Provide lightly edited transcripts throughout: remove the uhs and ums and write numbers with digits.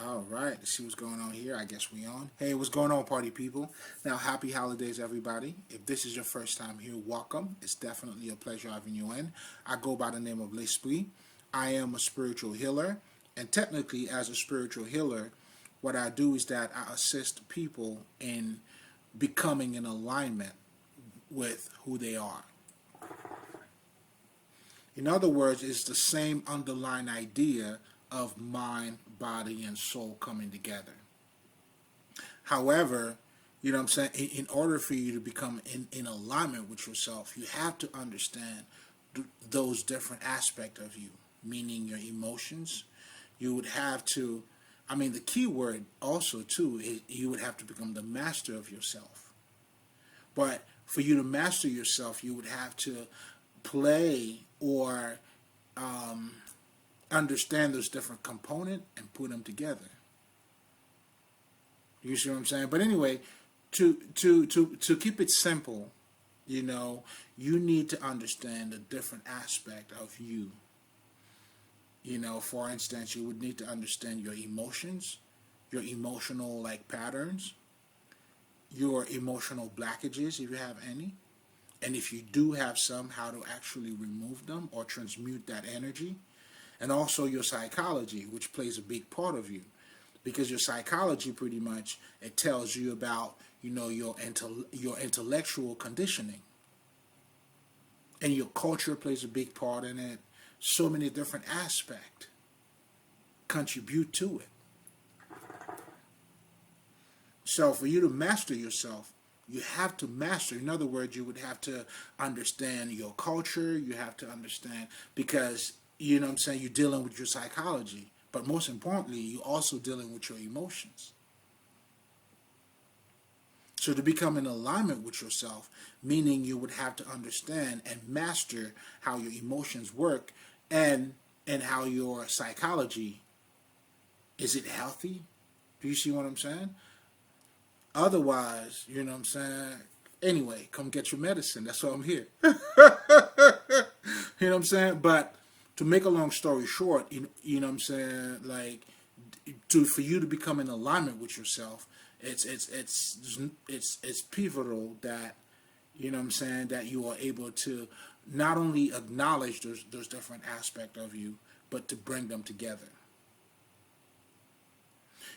All right, let's see what's going on here. I guess we on. Hey, what's going on, party people? Now, happy holidays, everybody. If this is your first time here, welcome. It's definitely a pleasure having you in. I go by the name of L'Esprit. I am a spiritual healer, and technically, as a spiritual healer, what I do is that I assist people in becoming in alignment with who they are. In other words, it's the same underlying idea of mind, body, and soul coming together. However, you know what I'm saying, in order for you to become in alignment with yourself, you have to understand those different aspects of you, meaning your emotions. You would have to, the key word also, too, is you would have to become the master of yourself. But for you to master yourself, you would have to play or understand those different components and put them together. You see what I'm saying? But anyway, to keep it simple, you need to understand the different aspect of you. For instance, you would need to understand your emotions, your emotional patterns, your emotional blockages if you have any. And if you do have some, how to actually remove them or transmute that energy. And also your psychology, which plays a big part of you. Because your psychology, pretty much, it tells you about, your intellectual conditioning. And your culture plays a big part in it. So many different aspects contribute to it. So for you to master yourself, you have to master. In other words, you would have to understand your culture. You have to understand, because, you're dealing with your psychology. But most importantly, you're also dealing with your emotions. So to become in alignment with yourself, meaning you would have to understand and master how your emotions work and how your psychology, is it healthy? Do you see what I'm saying? Otherwise, anyway, come get your medicine. That's why I'm here. You know what I'm saying? But to make a long story short, you know what I'm saying, for you to become in alignment with yourself, it's pivotal that, that you are able to not only acknowledge those different aspects of you, but to bring them together.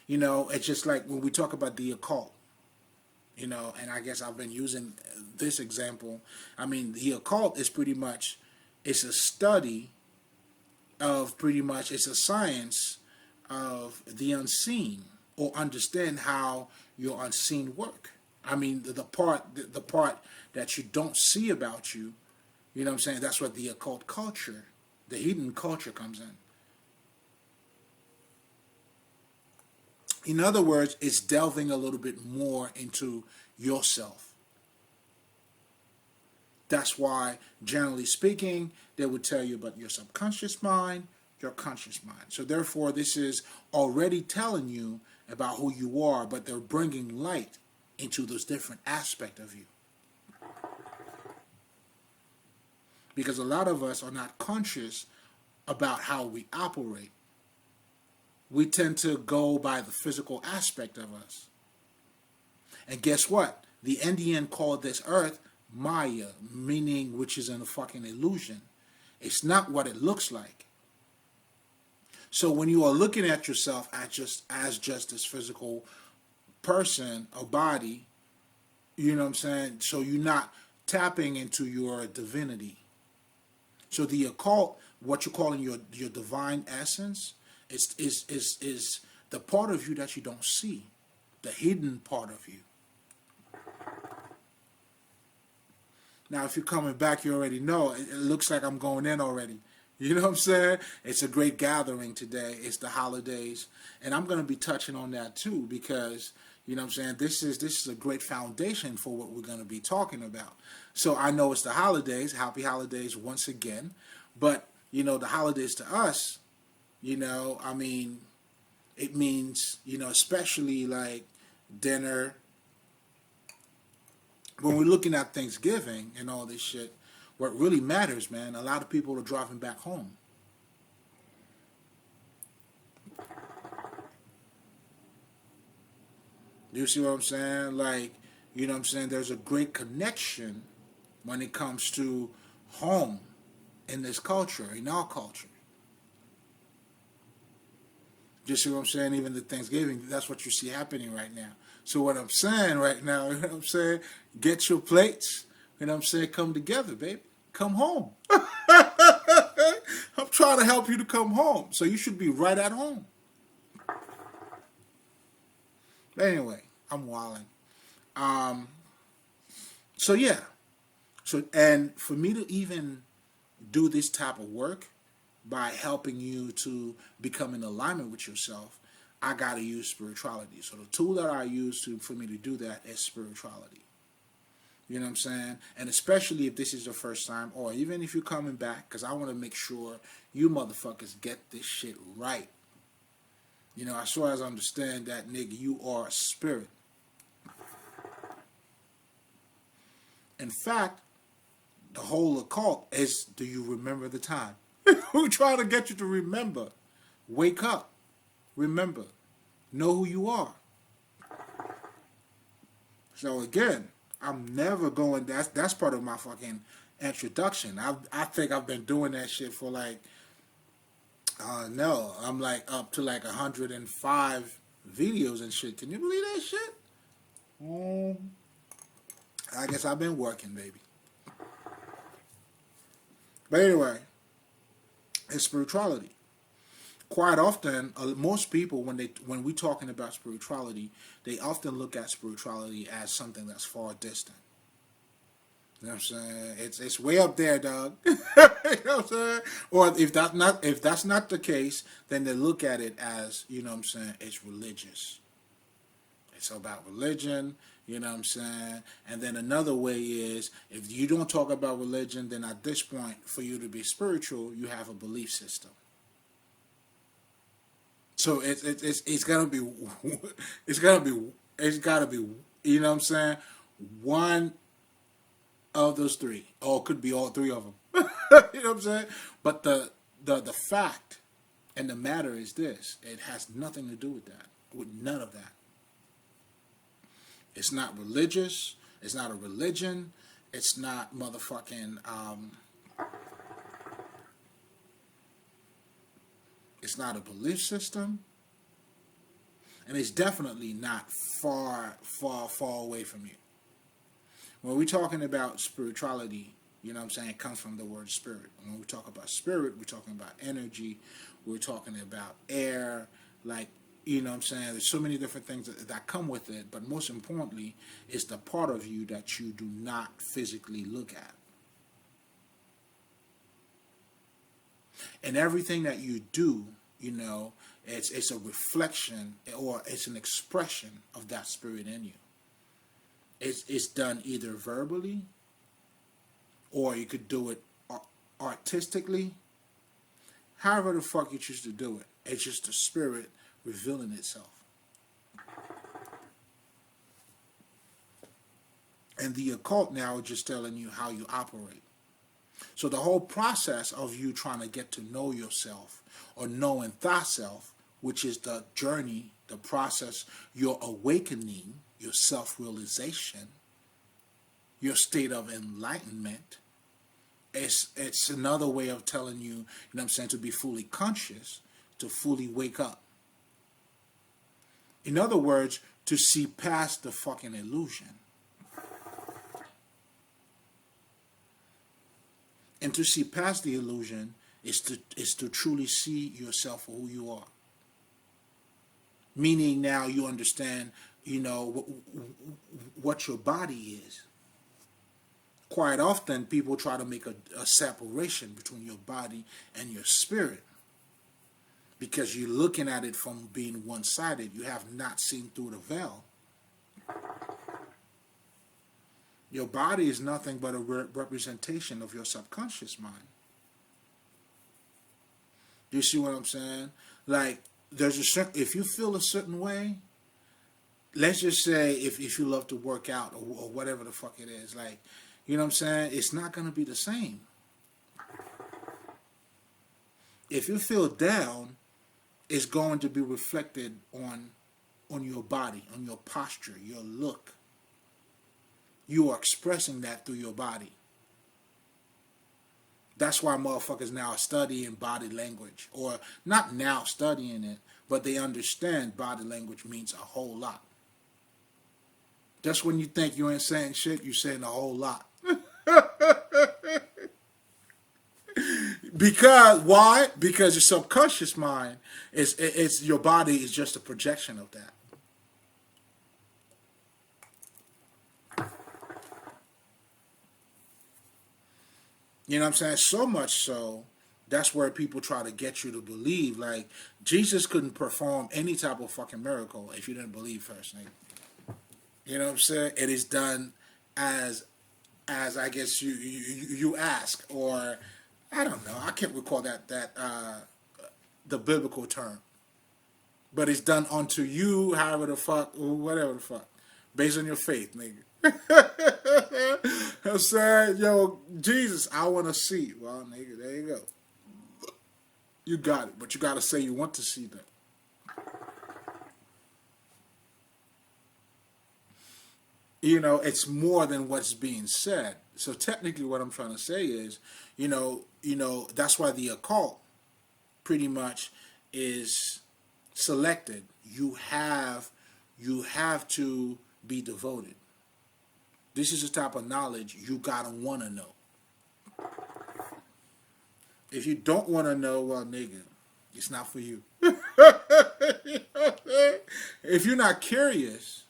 It's just like when we talk about the occult. And I guess I've been using this example. The occult is pretty much, it's a study of it's a science of the unseen, or understand how your unseen work. The part that you don't see about you, that's what the occult culture, the hidden culture comes in. In other words, it's delving a little bit more into yourself. That's why, generally speaking, they would tell you about your subconscious mind, your conscious mind. So therefore, this is already telling you about who you are, but they're bringing light into those different aspects of you. Because a lot of us are not conscious about how we operate. We tend to go by the physical aspect of us. And guess what? The Indian called this earth Maya, meaning which is a fucking illusion. It's not what it looks like. So when you are looking at yourself as just this physical person, a body, so you're not tapping into your divinity. So the occult, what you're calling your divine essence, is the part of you that you don't see, the hidden part of you. Now, if you're coming back, you already know. It looks like I'm going in already. You know what I'm saying? It's a great gathering today. It's the holidays. And I'm going to be touching on that too, because, this is a great foundation for what we're going to be talking about. So I know it's the holidays. Happy holidays once again. But, the holidays to us, it means, especially like dinner. When we're looking at Thanksgiving and all this shit, what really matters, man, a lot of people are driving back home. You see what I'm saying? Like, you know what I'm saying? There's a great connection when it comes to home in this culture, in our culture. You see what I'm saying? Even the Thanksgiving, that's what you see happening right now. So what I'm saying right now, you know what I'm saying? Get your plates. You know what I'm saying? Come together, baby. Come home. I'm trying to help you to come home. So you should be right at home. But anyway, I'm wilding. Um, so yeah. So and for me to even do this type of work by helping you to become in alignment with yourself, I gotta use spirituality. So the tool that I use for me to do that is spirituality. You know what I'm saying? And especially if this is your first time, or even if you're coming back, because I want to make sure you motherfuckers get this shit right. You know, as far as I understand that, nigga, you are a spirit. In fact, the whole occult is, do you remember the time? We're trying to get you to remember. Wake up. Remember. Know who you are. So again, I'm never going, that's part of my fucking introduction. I think I've been doing that shit for like, no, I'm like up to like 105 videos and shit. Can you believe that shit? I guess I've been working, baby. But anyway, it's spirituality. Quite often, most people, when we talking about spirituality, they often look at spirituality as something that's far distant. You know what I'm saying? It's way up there, dog. You know what I'm saying? Or if that's not the case, then they look at it as, you know what I'm saying, it's religious. It's about religion, you know what I'm saying? And then another way is, if you don't talk about religion, then at this point, for you to be spiritual, you have a belief system. So it's gonna be it's gotta be, you know what I'm saying, one of those three, or it could be all three of them. You know what I'm saying? But the fact and the matter is this: it has nothing to do with that, with none of that. It's not religious. It's not a religion. It's not motherfucking. It's not a belief system. And it's definitely not far away from you. When we're talking about spirituality, you know what I'm saying, it comes from the word spirit. When we talk about spirit, we're talking about energy. We're talking about air. Like, you know what I'm saying, there's so many different things that come with it. But most importantly, it's the part of you that you do not physically look at. And everything that you do, you know, it's a reflection, or it's an expression of that spirit in you. It's done either verbally, or you could do it artistically. However the fuck you choose to do it. It's just the spirit revealing itself. And the occult now is just telling you how you operate. So the whole process of you trying to get to know yourself, or knowing thyself, which is the journey, the process, your awakening, your self-realization, your state of enlightenment, it's another way of telling you, you know what I'm saying, to be fully conscious, to fully wake up. In other words, to see past the fucking illusion. And to see past the illusion is to truly see yourself for who you are. Meaning now you understand, you know, what your body is. Quite often people try to make a separation between your body and your spirit, because you're looking at it from being one-sided. You have not seen through the veil. Your body is nothing but a representation of your subconscious mind. You see what I'm saying? Like, there's a certain, if you feel a certain way, let's just say if you love to work out, or whatever the fuck it is, like, you know what I'm saying, it's not going to be the same. If you feel down, it's going to be reflected on on your body, on your posture, your look. You are expressing that through your body. That's why motherfuckers now are studying body language. Or not now studying it, but they understand body language means a whole lot. Just when you think you ain't saying shit, you're saying a whole lot. Because why? Because your subconscious mind it's your body is just a projection of that. You know what I'm saying? So much so, that's where people try to get you to believe. Like, Jesus couldn't perform any type of fucking miracle if you didn't believe first, nigga. You know what I'm saying? It is done as I guess you ask, or I don't know. I can't recall that the biblical term, but it's done unto you, however the fuck, or whatever the fuck, based on your faith, nigga. I'm saying, yo, Jesus, I want to see. Well, nigga, there you go. You got it, but you got to say you want to see them. You know, it's more than what's being said. So technically, what I'm trying to say is, that's why the occult pretty much is selected. You have to be devoted. This is the type of knowledge you gotta want to know. If you don't want to know, well, nigga, it's not for you. If you're not curious,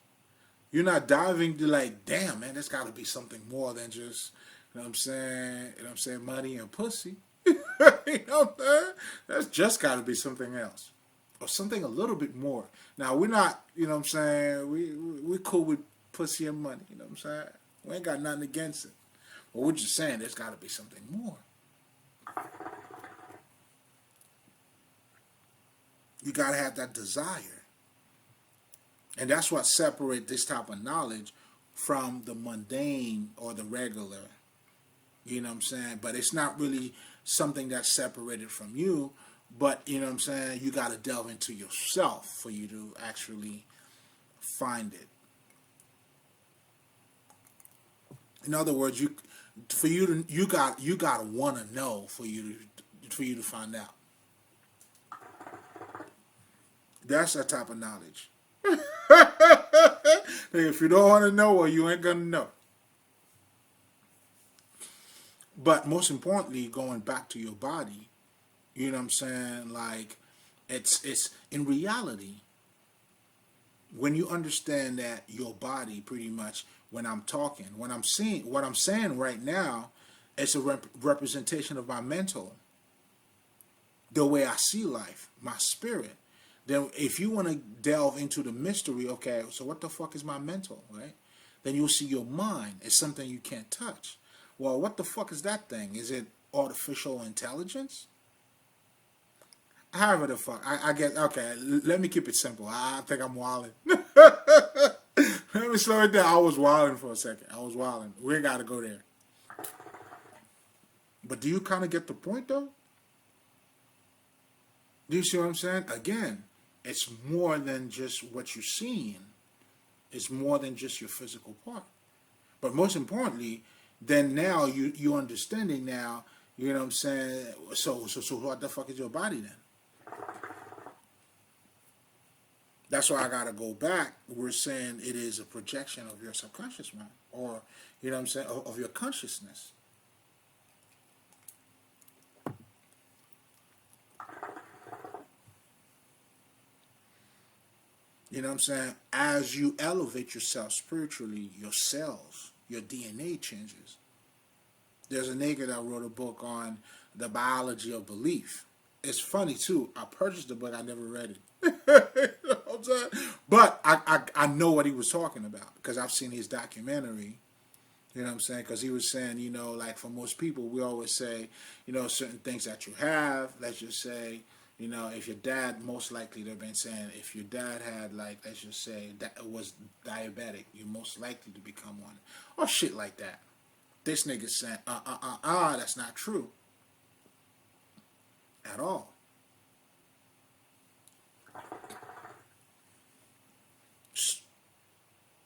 you're not diving to like, damn, man, there's got to be something more than just, you know what I'm saying? You know what I'm saying? Money and pussy. You know what I'm saying? That's just got to be something else. Or something a little bit more. Now, we're not, you know what I'm saying? We're cool with pussy and money. You know what I'm saying? We ain't got nothing against it. But we're just saying there's got to be something more. You got to have that desire. And that's what separates this type of knowledge from the mundane or the regular. You know what I'm saying? But it's not really something that's separated from you. But, you know what I'm saying, you got to delve into yourself for you to actually find it. In other words, you got to want to know for you to find out. That's that type of knowledge. If you don't want to know, well, you ain't gonna know. But most importantly, going back to your body, you know what I'm saying? Like, it's in reality, when you understand that your body pretty much, when I'm talking, when I'm seeing, what I'm saying right now, it's a representation of my mental, the way I see life, my spirit. Then if you want to delve into the mystery, okay, so what the fuck is my mental, right? Then you'll see your mind is something you can't touch. Well, what the fuck is that thing? Is it artificial intelligence? However the fuck, I guess, okay, let me keep it simple. I think I'm wilding. Let me slow it down. I was wilding for a second. I was wilding. We ain't got to go there. But do you kind of get the point, though? Do you see what I'm saying? Again, it's more than just what you're seeing. It's more than just your physical part. But most importantly, then now you're understanding now, you know what I'm saying? So what the fuck is your body then? That's why I got to go back. We're saying it is a projection of your subconscious mind, or, you know what I'm saying, of your consciousness. You know what I'm saying? As you elevate yourself spiritually, your cells, your DNA changes. There's a nigga that wrote a book on the biology of belief. It's funny, too. I purchased the book. I never read it. You know what I'm saying? But I know what he was talking about because I've seen his documentary. You know what I'm saying? Because he was saying, you know, like for most people, we always say, you know, certain things that you have. Let's just say, you know, if your dad, most likely they've been saying, if your dad had, like, let's just say, that was diabetic, you're most likely to become one. Or shit like that. This nigga's saying, that's not true. At all.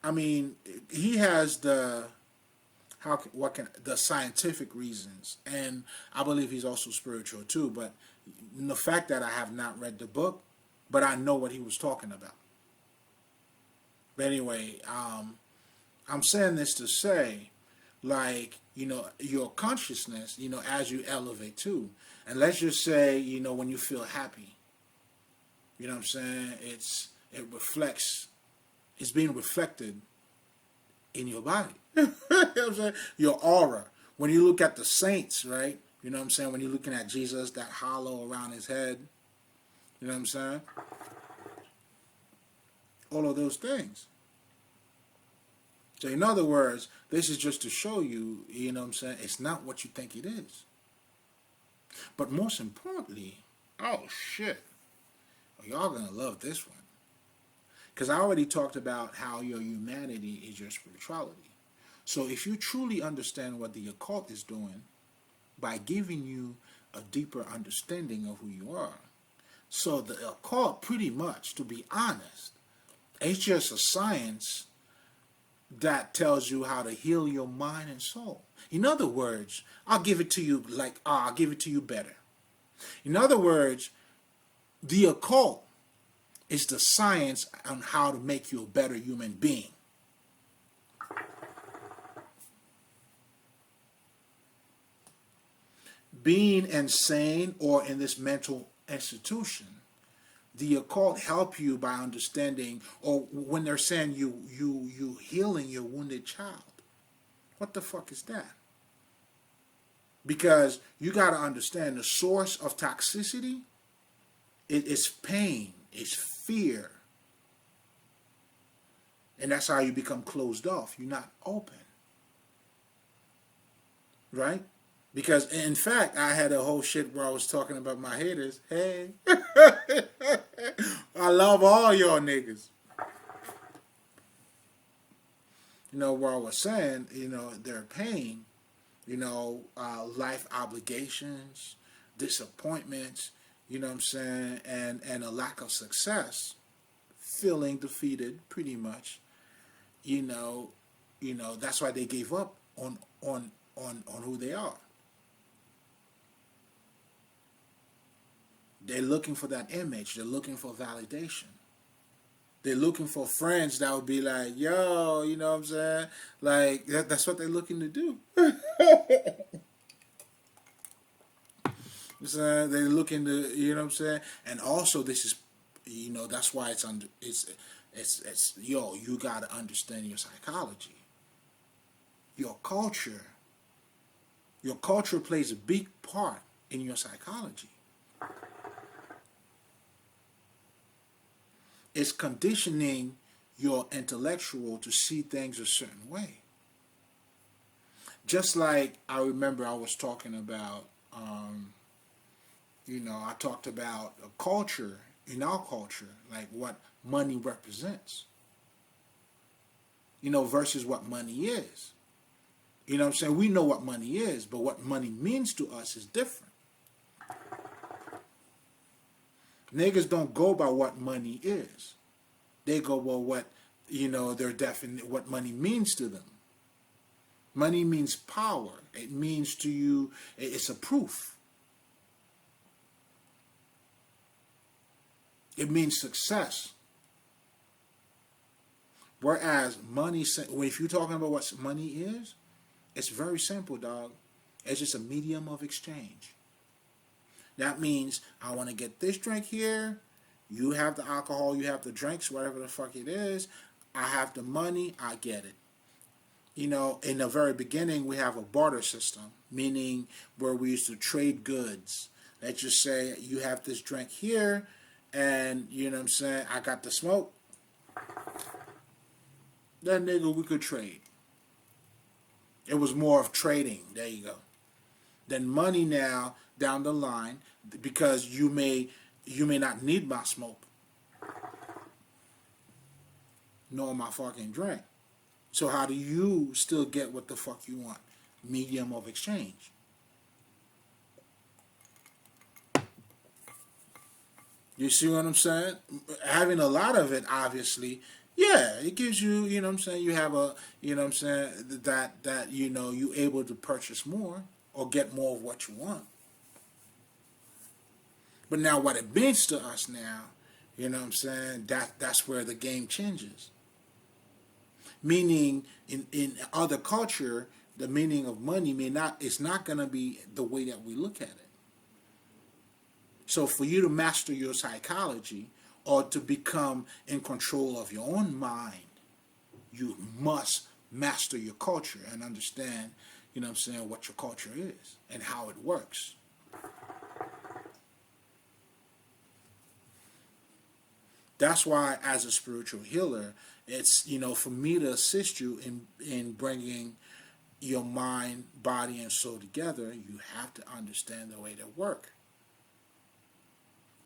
I mean, he has the what can the scientific reasons, and I believe he's also spiritual too. But the fact that I have not read the book, but I know what he was talking about. But anyway, I'm saying this to say, like, your consciousness, as you elevate too, and let's just say, when you feel happy, you know what I'm saying, it reflects, it's being reflected in your body. You know what I'm saying? Your aura. When you look at the saints, right? You know what I'm saying? When you're looking at Jesus, that hollow around his head, you know what I'm saying? All of those things. So in other words, this is just to show you, you know what I'm saying, it's not what you think it is. But most importantly, oh shit, y'all gonna love this one. Because I already talked about how your humanity is your spirituality. So if you truly understand what the occult is doing by giving you a deeper understanding of who you are, so the occult, pretty much, to be honest, it's just a science that tells you how to heal your mind and soul. In other words, I'll give it to you I'll give it to you better. In other words, the occult is the science on how to make you a better human being. Being insane or in this mental institution, the occult help you by understanding, or when they're saying you healing your wounded child. What the fuck is that? Because you got to understand the source of toxicity. It is pain, it's fear. And that's how you become closed off. You're not open. Right? Because, in fact, I had a whole shit where I was talking about my haters. Hey. I love all y'all niggas. Where I was saying, their pain, life obligations, disappointments, you know what I'm saying, and a lack of success, feeling defeated, pretty much, that's why they gave up on who they are. They're looking for that image. They're looking for validation. They're looking for friends that would be like, yo, you know what I'm saying? Like, that's what they're looking to do. They're looking to, you know what I'm saying? And also, this is, that's why it's you got to understand your psychology. Your culture plays a big part in your psychology. It's conditioning your intellectual to see things a certain way. Just like I remember I was talking about, I talked about a culture, in our culture, like what money represents, versus what money is. You know what I'm saying? We know what money is, but what money means to us is different. Niggas don't go by what money is. They go by what, what money means to them. Money means power. It means to you, it's a proof. It means success. Whereas money, if you're talking about what money is, it's very simple, dog. It's just a medium of exchange. That means I want to get this drink here. You have the alcohol, you have the drinks, whatever the fuck it is. I have the money, I get it. In the very beginning, we have a barter system, meaning where we used to trade goods. Let's just say you have this drink here, and you know what I'm saying, I got the smoke. Then, nigga, we could trade. It was more of trading. There you go. Then money now, down the line, because you may not need my smoke nor my fucking drink. So how do you still get what the fuck you want? Medium of exchange. You see what I'm saying? Having a lot of it, obviously, Yeah, it gives you, you know what I'm saying, you have a, you know what I'm saying, that you know, you able to purchase more or get more of what you want. But now what it means to us now, you know what I'm saying, that's where the game changes. Meaning in other culture, the meaning of money may not, it's not gonna be the way that we look at it. So for you to master your psychology or to become in control of your own mind, you must master your culture and understand, you know what I'm saying, what your culture is and how it works. That's why, as a spiritual healer, it's, you know, for me to assist you in bringing your mind, body, and soul together, you have to understand the way they work.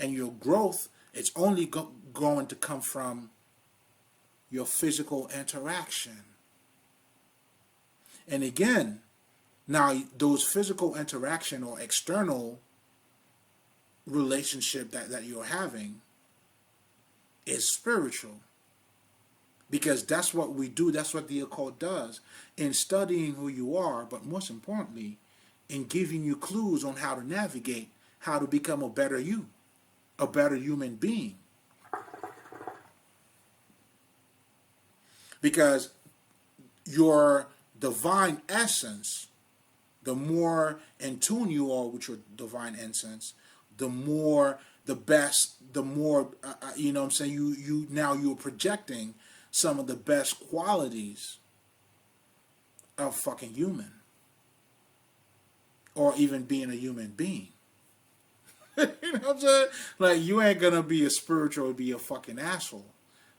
And your growth, it's only going to come from your physical interaction. And again, now those physical interaction or external relationship that you're having is spiritual. Because that's what we do, that's what the occult does in studying who you are, but most importantly, in giving you clues on how to navigate, how to become a better you, a better human being. Because your divine essence, the more in tune you are with your divine essence, the more, the best, the more, you know what I'm saying, you now you're projecting some of the best qualities of fucking human, or even being a human being. You know what I'm saying? Like, you ain't gonna be a spiritual, be a fucking asshole.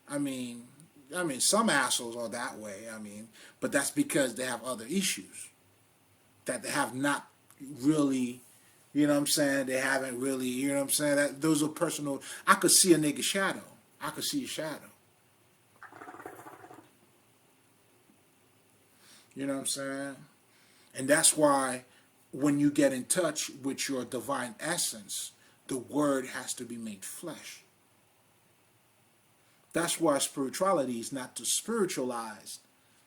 I mean, some assholes are that way. I mean, but that's because they have other issues that they have not really, you know what I'm saying, they haven't really, you know what I'm saying, that those are personal. I could see a nigga shadow. I could see a shadow. You know what I'm saying? And that's why when you get in touch with your divine essence, the word has to be made flesh. That's why spirituality is not to spiritualize,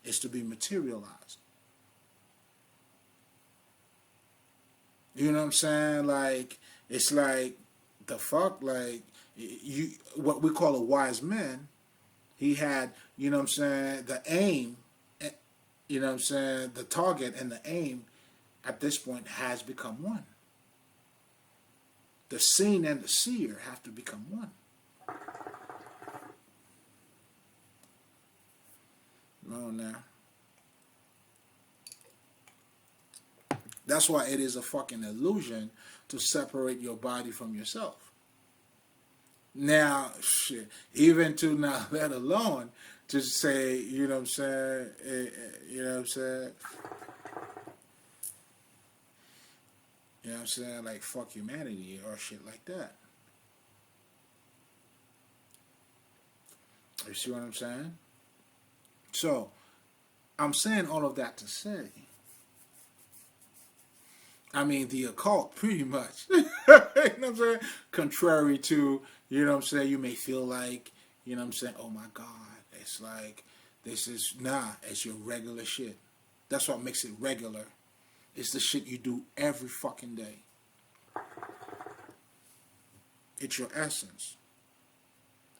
it's to be materialized. You know what I'm saying? Like, it's like, the fuck, like, you, what we call a wise man, he had, you know what I'm saying, the aim, you know what I'm saying, the target and the aim at this point has become one. The seen and the seer have to become one. No, now. That's why it is a fucking illusion to separate your body from yourself. Now, shit, even to now, let alone to say, you know what I'm saying, you know what I'm saying, you know what I'm saying, like, fuck humanity or shit like that. You see what I'm saying? So, I'm saying all of that to say, I mean, the occult, pretty much, you know what I'm saying? Contrary to, you know what I'm saying, you may feel like, you know what I'm saying, oh my God, it's like, this is, nah, it's your regular shit. That's what makes it regular. It's the shit you do every fucking day. It's your essence.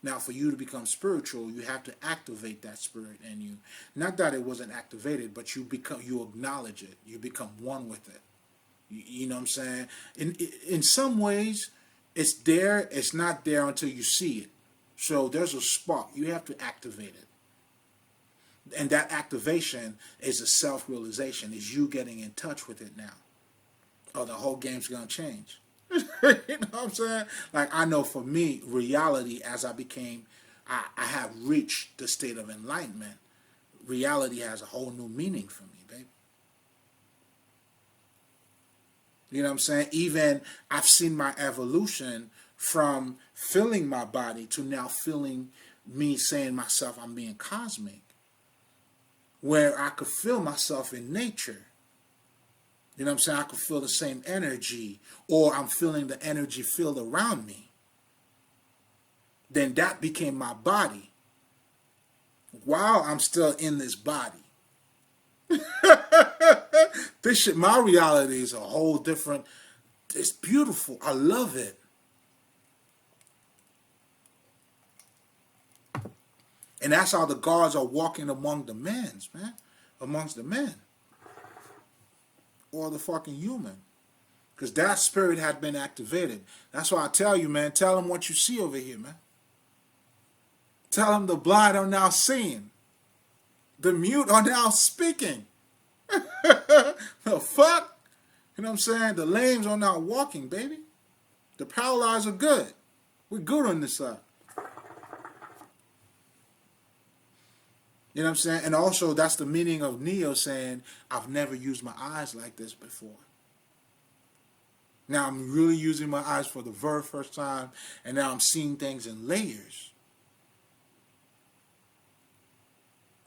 Now, for you to become spiritual, you have to activate that spirit in you. Not that it wasn't activated, but you acknowledge it. You become one with it. You know what I'm saying? In some ways, it's there. It's not there until you see it. So there's a spark. You have to activate it. And that activation is a self-realization. Is you getting in touch with it now. Or the whole game's going to change. You know what I'm saying? Like, I know for me, reality, as I have reached the state of enlightenment, reality has a whole new meaning for me, baby. You know what I'm saying? Even I've seen my evolution from feeling my body to now feeling me saying myself, I'm being cosmic. Where I could feel myself in nature. You know what I'm saying? I could feel the same energy, or I'm feeling the energy field around me. Then that became my body. while I'm still in this body. This shit, my reality is a whole different. It's beautiful. I love it. And that's how the gods are walking among the men, man. Amongst the men. Or the fucking human. Because that spirit had been activated. That's why I tell you, man, tell them what you see over here, man. Tell them the blind are now seeing. The mute are now speaking. The fuck? You know what I'm saying? The lames are now walking, baby. The paralyzed are good. We're good on this side. You know what I'm saying? And also, that's the meaning of Neo saying, I've never used my eyes like this before. Now I'm really using my eyes for the very first time, and now I'm seeing things in layers.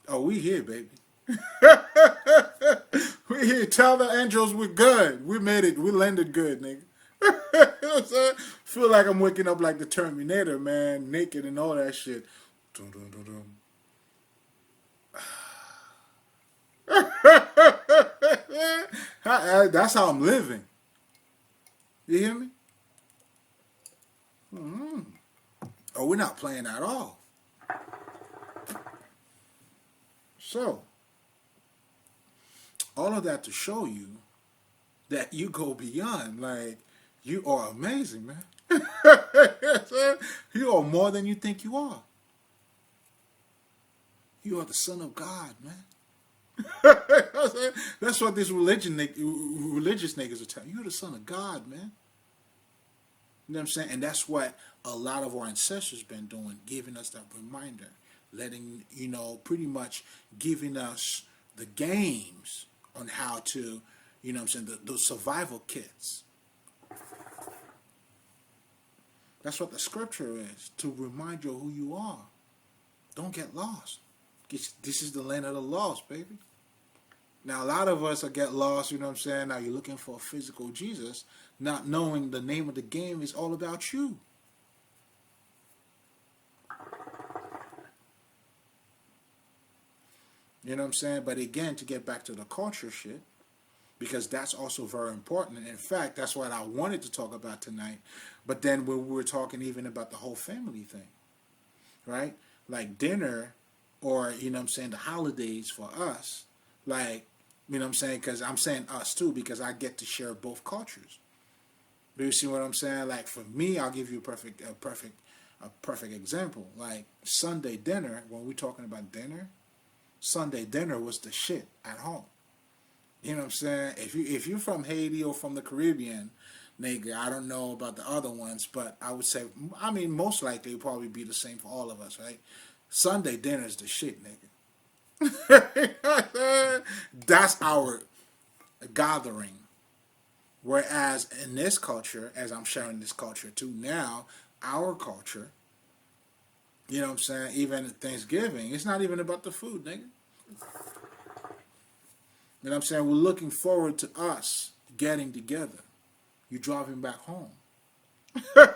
Oh, we here, baby. We here. Tell the angels we're good. We made it. We landed good, nigga. You know what I'm saying? Feel like I'm waking up like the Terminator, man, naked and all that shit. Dun, dun, dun, dun. That's how I'm living. You hear me? Mm-hmm. Oh, we're not playing at all. So, all of that to show you that you go beyond. Like, you are amazing, man. You are more than you think you are. You are the Son of God, man. That's what this religious niggas are telling you. You're the Son of God, man. You know what I'm saying? And that's what a lot of our ancestors been doing, giving us that reminder, letting, you know, pretty much giving us the games on how to, you know what I'm saying, the survival kits. That's what the scripture is, to remind you of who you are. Don't get lost. This is the land of the lost, baby. Now, a lot of us will get lost, you know what I'm saying? Now you're looking for a physical Jesus, not knowing the name of the game is all about you. You know what I'm saying? But again, to get back to the culture shit, because that's also very important. And in fact, that's what I wanted to talk about tonight. But then when we were talking even about the whole family thing, right? Like dinner or, you know what I'm saying, the holidays for us, like, you know what I'm saying? Because I'm saying us too, because I get to share both cultures. Do you see what I'm saying? Like for me, I'll give you a perfect example. Like Sunday dinner, when we're talking about dinner, Sunday dinner was the shit at home. You know what I'm saying? If you're from Haiti or from the Caribbean, nigga, I don't know about the other ones, but I would say, I mean, most likely it'll probably be the same for all of us, right? Sunday dinner is the shit, nigga. That's our gathering. Whereas in this culture, as I'm sharing this culture too now, our culture, you know what I'm saying, even Thanksgiving, it's not even about the food, nigga. You know what I'm saying? We're looking forward to us getting together. You driving back home. You know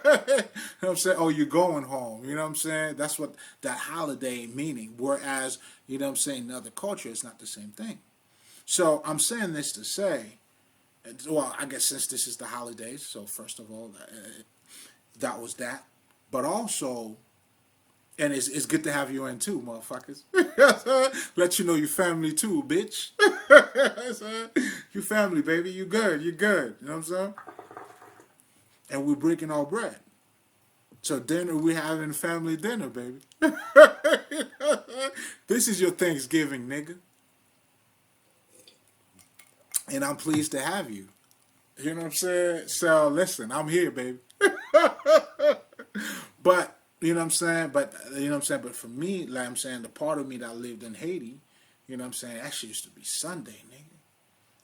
what I'm saying? Oh, you're going home. You know what I'm saying? That's what that holiday meaning. Whereas, you know what I'm saying, in other cultures, it's not the same thing. So I'm saying this to say, well, I guess since this is the holidays, so first of all, that was that. But also, and it's good to have you in too, motherfuckers. Let you know your family too, bitch. You family, baby. You good. You good. You know what I'm saying? And we're breaking our bread. So dinner, we're having family dinner, baby. This is your Thanksgiving, nigga. And I'm pleased to have you. You know what I'm saying? So listen, I'm here, baby. But you know what I'm saying? But you know what I'm saying? But for me, like I'm saying, the part of me that lived in Haiti, you know what I'm saying, actually used to be Sunday, nigga.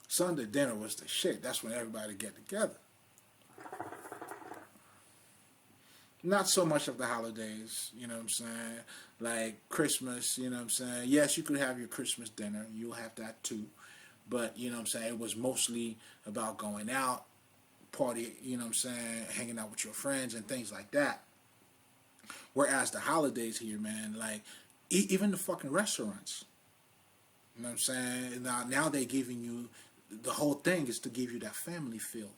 Sunday dinner was the shit. That's when everybody get together. Not so much of the holidays, you know what I'm saying? Like Christmas, you know what I'm saying? Yes, you could have your Christmas dinner. You'll have that too. But, you know what I'm saying, it was mostly about going out, party, you know what I'm saying, hanging out with your friends and things like that. Whereas the holidays here, man, like, Even the fucking restaurants. You know what I'm saying? Now they're giving you, the whole thing is to give you that family feel.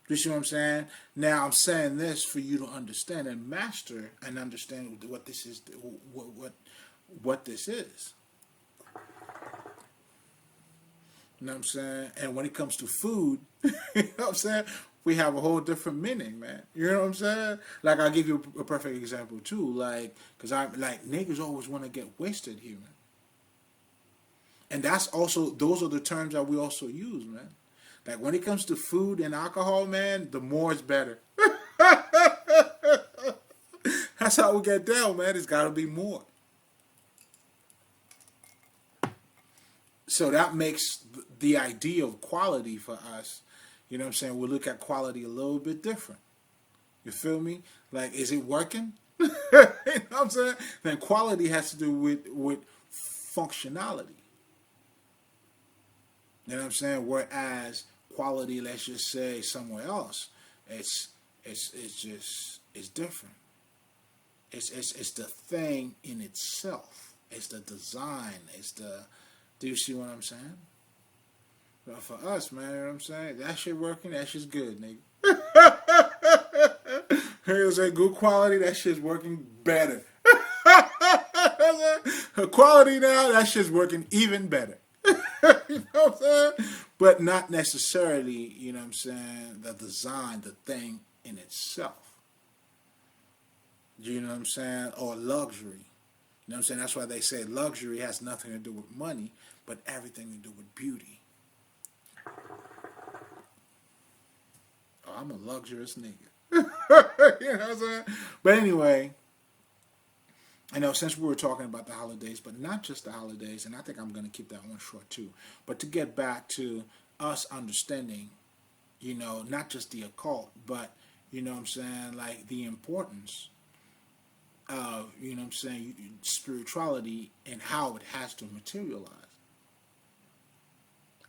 You see what I'm saying? Now I'm saying this for you to understand and master and understand what this is, what this is. You know what I'm saying? And when it comes to food, you know what I'm saying? We have a whole different meaning, man. You know what I'm saying? Like, I'll give you a perfect example, too. Like, because I like, niggas always want to get wasted here, man. And that's also, those are the terms that we also use, man. Like, when it comes to food and alcohol, man, the more is better. That's how we get down, man. It's got to be more. So that makes the idea of quality for us, you know what I'm saying, we look at quality a little bit different. You feel me? Like, is it working? You know what I'm saying? Then quality has to do with functionality. You know what I'm saying? Whereas quality, let's just say somewhere else, it's different. It's the thing in itself. It's the design. Do you see what I'm saying? But for us, man, you know what I'm saying? That shit working, that shit's good, nigga. Here's a good quality, that shit's working better. Quality now, that shit's working even better. You know what I'm saying? But not necessarily, you know what I'm saying, the design, the thing in itself. You know what I'm saying? Or luxury. You know what I'm saying? That's why they say luxury has nothing to do with money, but everything to do with beauty. Oh, I'm a luxurious nigga. You know what I'm saying? But anyway, I know since we were talking about the holidays, but not just the holidays, and I think I'm going to keep that one short too, but to get back to us understanding, you know, not just the occult, but, you know what I'm saying, like the importance of, you know what I'm saying, spirituality and how it has to materialize.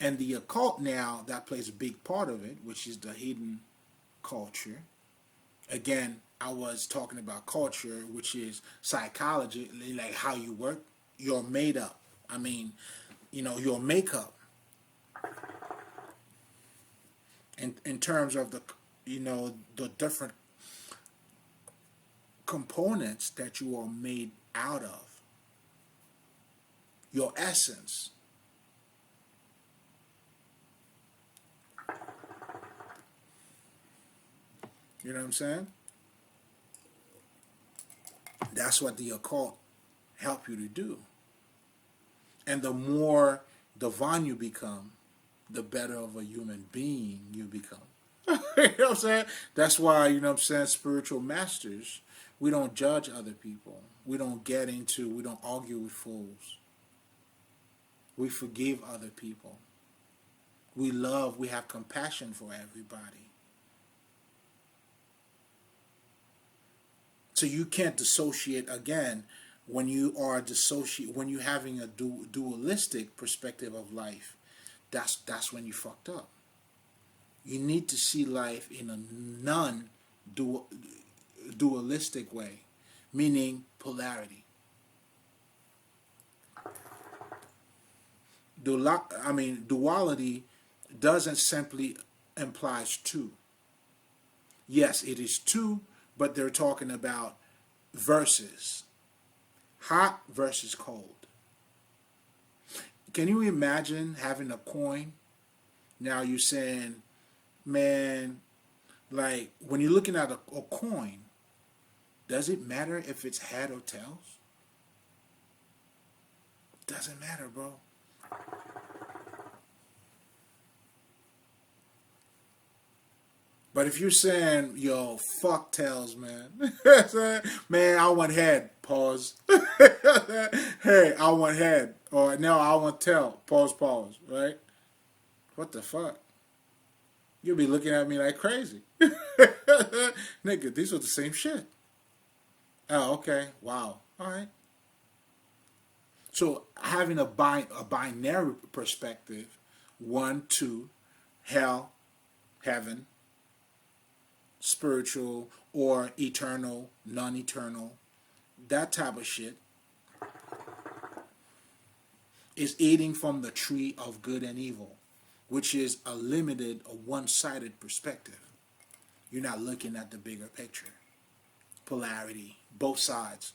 And the occult now, that plays a big part of it, which is the hidden culture. Again, I was talking about culture, which is psychology, like how you work, your made up. I mean, you know, your makeup. In terms of the, you know, the different components that you are made out of. Your essence. You know what I'm saying? That's what the occult help you to do. And the more divine you become, the better of a human being you become. You know what I'm saying? That's why, you know what I'm saying, spiritual masters, we don't judge other people. We don't we don't argue with fools. We forgive other people. We love, we have compassion for everybody. So you can't dissociate again when you are when you're having a dualistic perspective of life. That's when you fucked up. You need to see life in a non-dualistic way, meaning polarity. Duality doesn't simply implies two. Yes, it is two, but they're talking about versus hot versus cold. Can you imagine having a coin? Now you're saying, man, like when you're looking at a coin, does it matter if it's head or tails? Doesn't matter, bro. But if you're saying, yo, fuck tails, man. Man, I want head. Pause. Hey, I want head. Or no, I want tail. Pause, right? What the fuck? You'll be looking at me like crazy. Nigga, these are the same shit. Oh, okay. Wow. All right. So having a binary perspective, one, two, hell, heaven, spiritual or eternal, non-eternal, that type of shit is eating from the tree of good and evil, which is a limited, a one-sided perspective. You're not looking at the bigger picture. Polarity, both sides.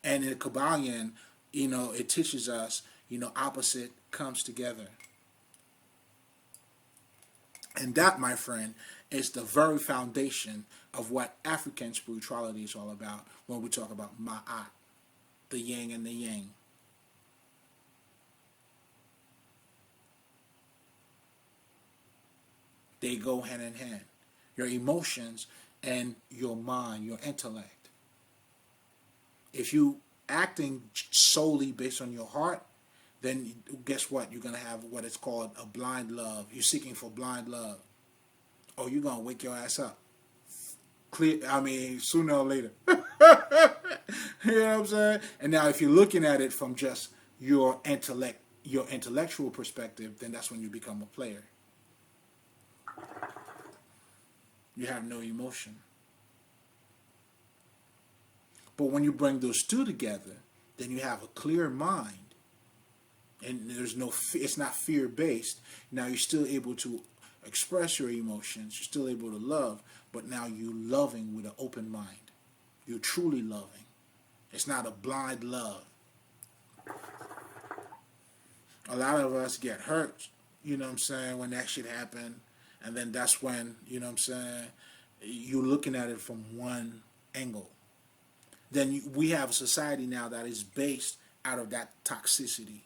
And in Kabbalion, it teaches us, opposite comes together. And that, my friend, is the very foundation of what African spirituality is all about when we talk about Ma'at, the yin and the yang. They go hand in hand. Your emotions and your mind, your intellect. If you acting solely based on your heart, then guess what? You're going to have what is called a blind love. You're seeking for blind love. Oh, you're going to wake your ass up. Sooner or later. You know what I'm saying? And now if you're looking at it from just your intellectual perspective, then that's when you become a player. You have no emotion. But when you bring those two together, then you have a clear mind. And it's not fear-based. Now you're still able to express your emotions. You're still able to love. But now you're loving with an open mind. You're truly loving. It's not a blind love. A lot of us get hurt, when that shit happened. And then that's when, you're looking at it from one angle. Then we have a society now that is based out of that toxicity.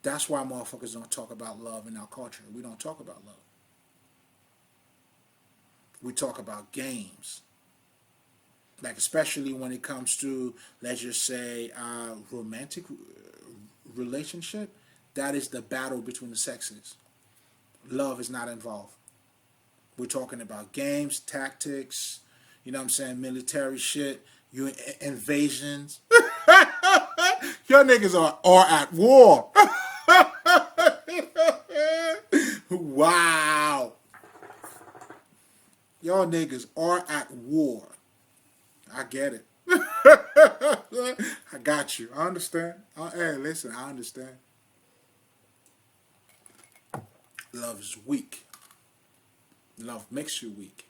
That's why motherfuckers don't talk about love in our culture. We don't talk about love. We talk about games. Like, especially when it comes to, let's just say, romantic relationship, that is the battle between the sexes. Love is not involved. We're talking about games, tactics, military shit, invasions. Your niggas are at war. Wow. Y'all niggas are at war. I get it. I got you. I understand. Hey, listen, I understand. Love is weak. Love makes you weak.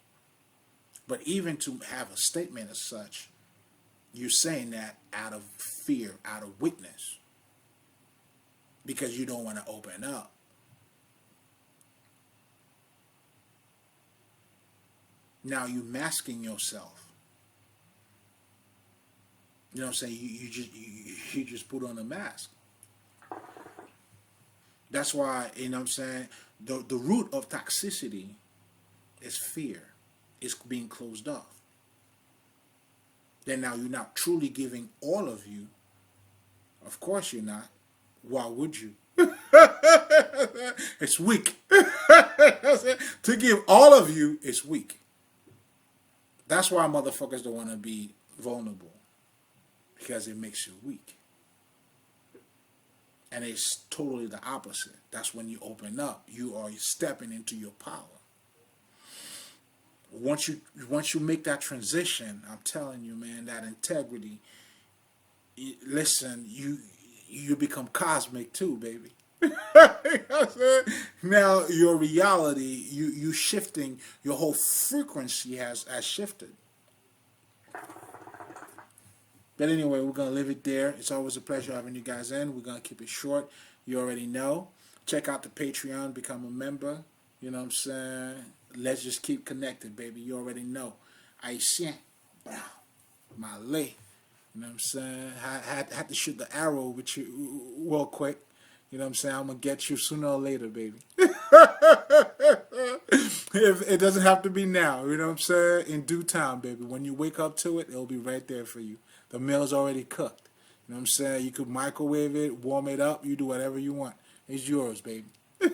But even to have a statement as such, you're saying that out of fear, out of weakness. Because you don't want to open up. Now you're masking yourself. You know what I'm saying? You just put on a mask. That's why, what I'm saying, the root of toxicity is fear. It's being closed off. Then now you're not truly giving all of you. Of course you're not. Why would you? It's weak. To give all of you is weak. That's why motherfuckers don't want to be vulnerable. Because it makes you weak. And it's totally the opposite. That's when you open up. You are stepping into your power. Once you make that transition, I'm telling you, man, that integrity, listen, you become cosmic too, baby. Now your reality, you shifting, your whole frequency has shifted. But anyway, we're going to leave it there. It's always a pleasure having you guys in. We're going to keep it short. You already know. Check out the Patreon. Become a member. You know what I'm saying? Let's just keep connected, baby. You already know. Aisyen. Malay. You know what I'm saying? I had to shoot the arrow with you real quick. You know what I'm saying? I'm going to get you sooner or later, baby. If it doesn't have to be now. You know what I'm saying? In due time, baby. When you wake up to it, it'll be right there for you. The meal's already cooked. You know what I'm saying? You could microwave it, warm it up. You do whatever you want. It's yours, baby. You know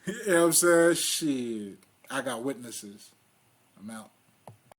what I'm saying? Shit. I got witnesses. I'm out.